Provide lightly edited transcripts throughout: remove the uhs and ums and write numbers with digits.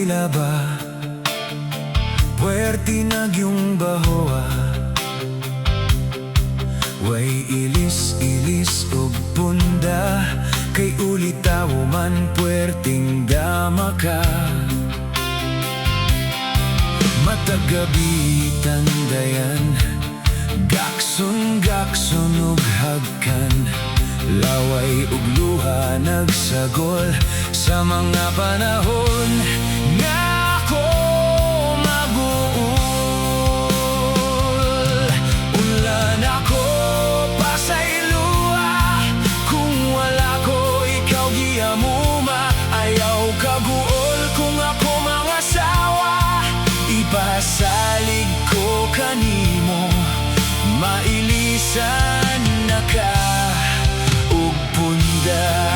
kay LABA, puwerti nagyong Bahua. Way ilis-ilis ug punda, kay ulitaw man puwerting dama ka. Matagabi tandayan, gakson ug hagkan, laway ug luha nagsagol sa mga panahon nga ako maguol. Ulan ako pasayloa, kung wala ko ikaw giamuma. Ayaw kaguol kung ako mga sawa, ipasalig ko kanimo. Mailisan na ka ug punda.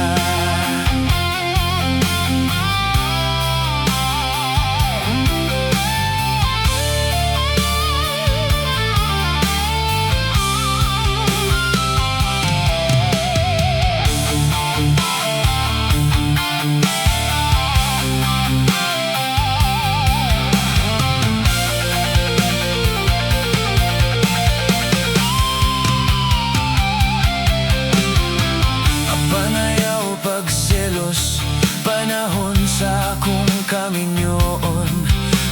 Panahon sa akong kaminyoon,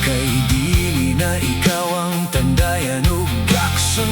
kay dili na ikaw ang tandayan ug gakson